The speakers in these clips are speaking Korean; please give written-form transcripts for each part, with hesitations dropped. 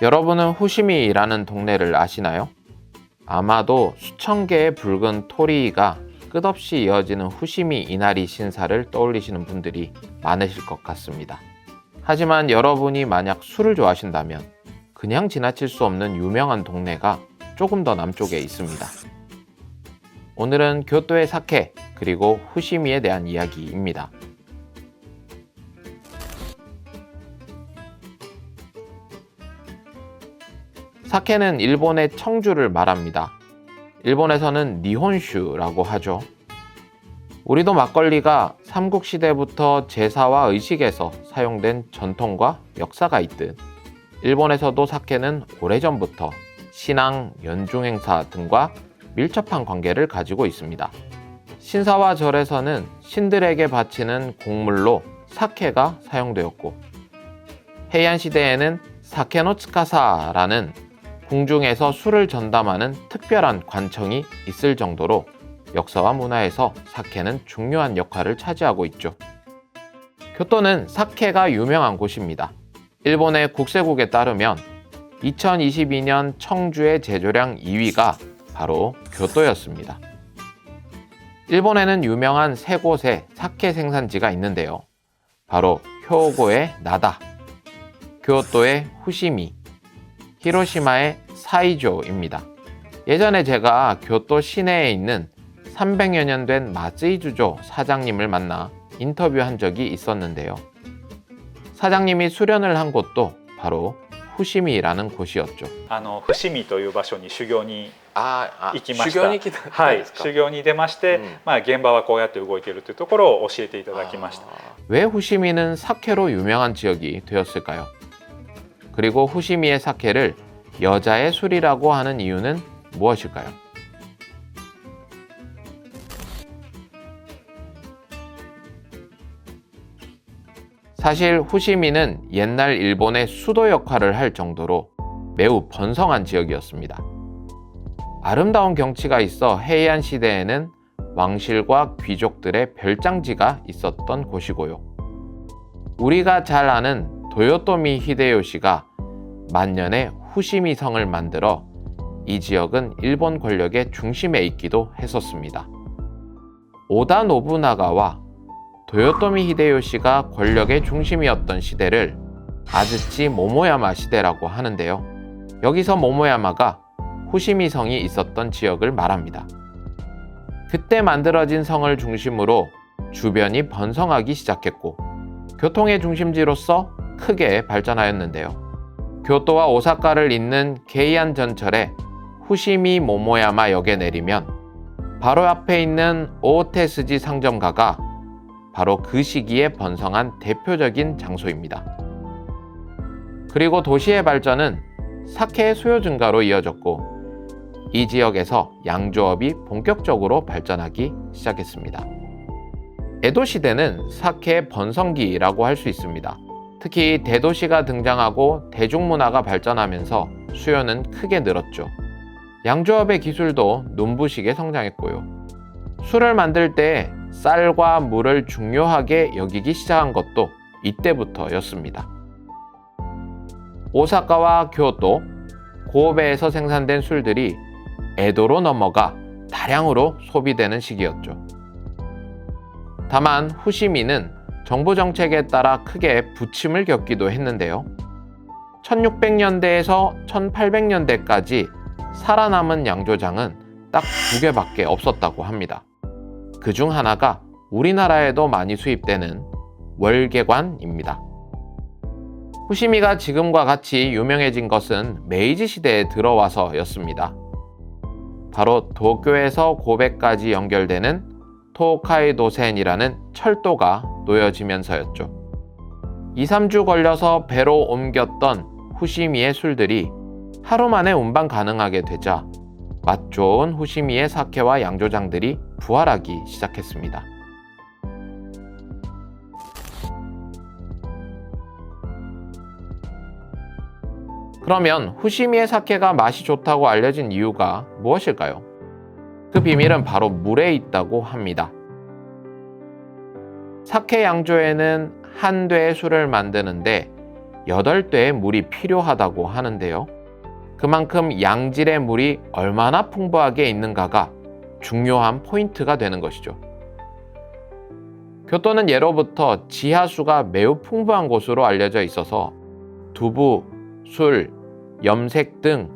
여러분은 후시미라는 동네를 아시나요? 아마도 수천 개의 붉은 토리가 끝없이 이어지는 후시미 이나리 신사를 떠올리시는 분들이 많으실 것 같습니다. 하지만 여러분이 만약 술을 좋아하신다면 그냥 지나칠 수 없는 유명한 동네가 조금 더 남쪽에 있습니다. 오늘은 교토의 사케 그리고 후시미에 대한 이야기입니다. 사케는 일본의 청주를 말합니다. 일본에서는 니혼슈라고 하죠. 우리도 막걸리가 삼국시대부터 제사와 의식에서 사용된 전통과 역사가 있듯 일본에서도 사케는 오래전부터 신앙, 연중행사 등과 밀접한 관계를 가지고 있습니다. 신사와 절에서는 신들에게 바치는 곡물로 사케가 사용되었고, 헤이안 시대에는 사케노 츠카사라는 궁중에서 술을 전담하는 특별한 관청이 있을 정도로 역사와 문화에서 사케는 중요한 역할을 차지하고 있죠. 교토는 사케가 유명한 곳입니다. 일본의 국세국에 따르면 2022년 청주의 제조량 2위가 바로 교토였습니다. 일본에는 유명한 세 곳의 사케 생산지가 있는데요. 바로 효고의 나다, 교토의 후시미, 히로시마의 사이조입니다. 예전에 제가 교토 시내에 있는 300여 년 된 마쓰이주조 사장님을 만나 인터뷰한 적이 있었는데요. 사장님이 수련을 한 곳도 바로 후시미라는 곳이었죠. 伏見という場所に修行に行きました。修行に来たんですか？はい、修行に出まして、現場はこうやって動いているというところを教えていただきました。 왜 후시미는 사케로 유명한 지역이 되었을까요? 그리고 후시미의 사케를 여자의 술이라고 하는 이유는 무엇일까요? 사실 후시미는 옛날 일본의 수도 역할을 할 정도로 매우 번성한 지역이었습니다. 아름다운 경치가 있어 헤이안 시대에는 왕실과 귀족들의 별장지가 있었던 곳이고요. 우리가 잘 아는 도요토미 히데요시가 만년에 후시미 성을 만들어 이 지역은 일본 권력의 중심에 있기도 했었습니다. 오다 노부나가와 도요토미 히데요시가 권력의 중심이었던 시대를 아즈치 모모야마 시대라고 하는데요. 여기서 모모야마가 후시미 성이 있었던 지역을 말합니다. 그때 만들어진 성을 중심으로 주변이 번성하기 시작했고 교통의 중심지로서 크게 발전하였는데요. 교토와 오사카를 잇는 게이안 전철에 후시미 모모야마 역에 내리면 바로 앞에 있는 오테스지 상점가가 바로 그 시기에 번성한 대표적인 장소입니다. 그리고 도시의 발전은 사케의 수요 증가로 이어졌고 이 지역에서 양조업이 본격적으로 발전하기 시작했습니다. 에도 시대는 사케의 번성기라고 할 수 있습니다. 특히 대도시가 등장하고 대중문화가 발전하면서 수요는 크게 늘었죠. 양조업의 기술도 눈부시게 성장했고요. 술을 만들 때 쌀과 물을 중요하게 여기기 시작한 것도 이때부터였습니다. 오사카와 교토, 고베에서 생산된 술들이 에도로 넘어가 다량으로 소비되는 시기였죠. 다만 후시미는 정부 정책에 따라 크게 부침을 겪기도 했는데요. 1600년대에서 1800년대까지 살아남은 양조장은 딱 2개밖에 없었다고 합니다. 그 중 하나가 우리나라에도 많이 수입되는 월계관입니다. 후시미가 지금과 같이 유명해진 것은 메이지 시대에 들어와서였습니다. 바로 도쿄에서 고베까지 연결되는 토카이도센이라는 철도가 놓여지면서였죠. 2, 3주 걸려서 배로 옮겼던 후시미의 술들이 하루 만에 운반 가능하게 되자 맛 좋은 후시미의 사케와 양조장들이 부활하기 시작했습니다. 그러면 후시미의 사케가 맛이 좋다고 알려진 이유가 무엇일까요? 그 비밀은 바로 물에 있다고 합니다. 사케 양조에는 한 대의 술을 만드는데 8대의 물이 필요하다고 하는데요. 그만큼 양질의 물이 얼마나 풍부하게 있는가가 중요한 포인트가 되는 것이죠. 교토는 예로부터 지하수가 매우 풍부한 곳으로 알려져 있어서 두부, 술, 염색 등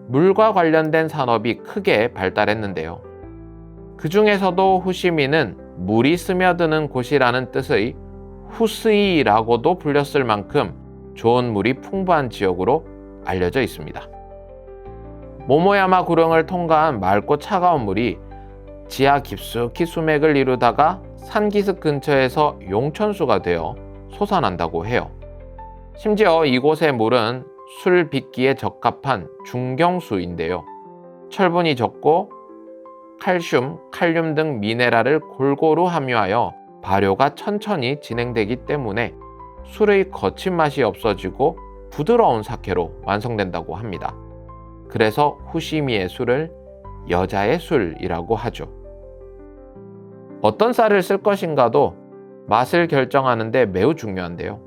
물과 관련된 산업이 크게 발달했는데요. 그 중에서도 후시미는 물이 스며드는 곳이라는 뜻의 후스이라고도 불렸을 만큼 좋은 물이 풍부한 지역으로 알려져 있습니다. 모모야마 구릉을 통과한 맑고 차가운 물이 지하 깊숙이 수맥을 이루다가 산기슭 근처에서 용천수가 되어 솟아난다고 해요. 심지어 이곳의 물은 술 빚기에 적합한 중경수인데요. 철분이 적고 칼슘, 칼륨 등 미네랄을 골고루 함유하여 발효가 천천히 진행되기 때문에 술의 거친 맛이 없어지고 부드러운 사케로 완성된다고 합니다. 그래서 후시미의 술을 여자의 술이라고 하죠. 어떤 쌀을 쓸 것인가도 맛을 결정하는 데 매우 중요한데요.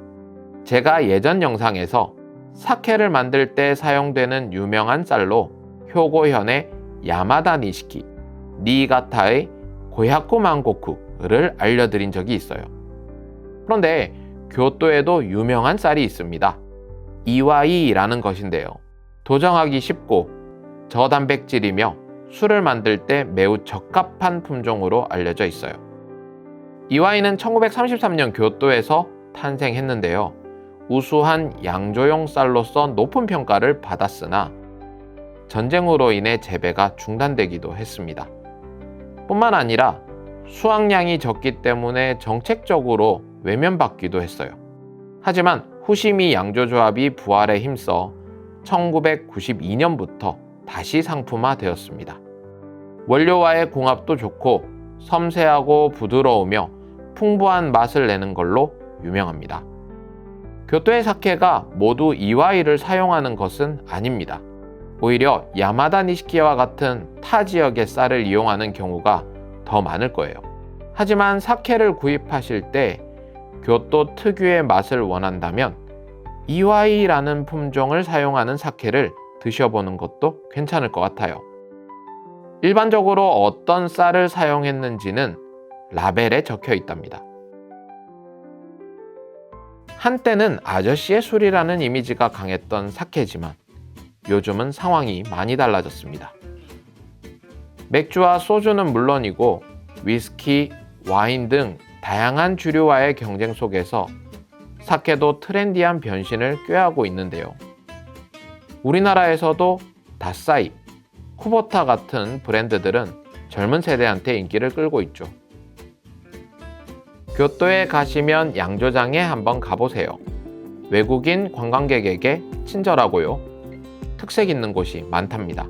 제가 예전 영상에서 사케를 만들 때 사용되는 유명한 쌀로 효고현의 야마다 니시키, 니가타의 고야쿠 만고쿠를 알려드린 적이 있어요. 그런데 교토에도 유명한 쌀이 있습니다. 이와이라는 것인데요. 도정하기 쉽고 저단백질이며 술을 만들 때 매우 적합한 품종으로 알려져 있어요. 이와이는 1933년 교토에서 탄생했는데요. 우수한 양조용 쌀로서 높은 평가를 받았으나 전쟁으로 인해 재배가 중단되기도 했습니다. 뿐만 아니라 수확량이 적기 때문에 정책적으로 외면받기도 했어요. 하지만 후시미 양조조합이 부활에 힘써 1992년부터 다시 상품화되었습니다. 원료와의 궁합도 좋고 섬세하고 부드러우며 풍부한 맛을 내는 걸로 유명합니다. 교토의 사케가 모두 이와이를 사용하는 것은 아닙니다. 오히려 야마다 니시키와 같은 타 지역의 쌀을 이용하는 경우가 더 많을 거예요. 하지만 사케를 구입하실 때 교토 특유의 맛을 원한다면 이와이라는 품종을 사용하는 사케를 드셔보는 것도 괜찮을 것 같아요. 일반적으로 어떤 쌀을 사용했는지는 라벨에 적혀 있답니다. 한때는 아저씨의 술이라는 이미지가 강했던 사케지만 요즘은 상황이 많이 달라졌습니다. 맥주와 소주는 물론이고 위스키, 와인 등 다양한 주류와의 경쟁 속에서 사케도 트렌디한 변신을 꾀하고 있는데요. 우리나라에서도 다사이, 쿠보타 같은 브랜드들은 젊은 세대한테 인기를 끌고 있죠. 교토에 가시면 양조장에 한번 가보세요. 외국인 관광객에게 친절하고요. 특색 있는 곳이 많답니다.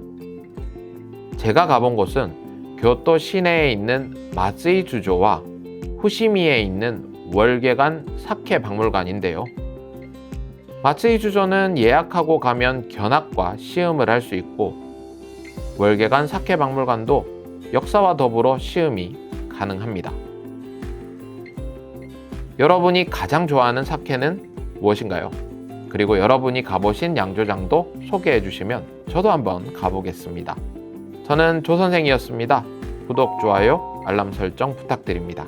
제가 가본 곳은 교토 시내에 있는 마쓰이 주조와 후시미에 있는 월계관 사케 박물관인데요. 마쓰이 주조는 예약하고 가면 견학과 시음을 할 수 있고 월계관 사케 박물관도 역사와 더불어 시음이 가능합니다. 여러분이 가장 좋아하는 사케는 무엇인가요? 그리고 여러분이 가보신 양조장도 소개해 주시면 저도 한번 가보겠습니다. 저는 조선생이었습니다. 구독, 좋아요, 알람 설정 부탁드립니다.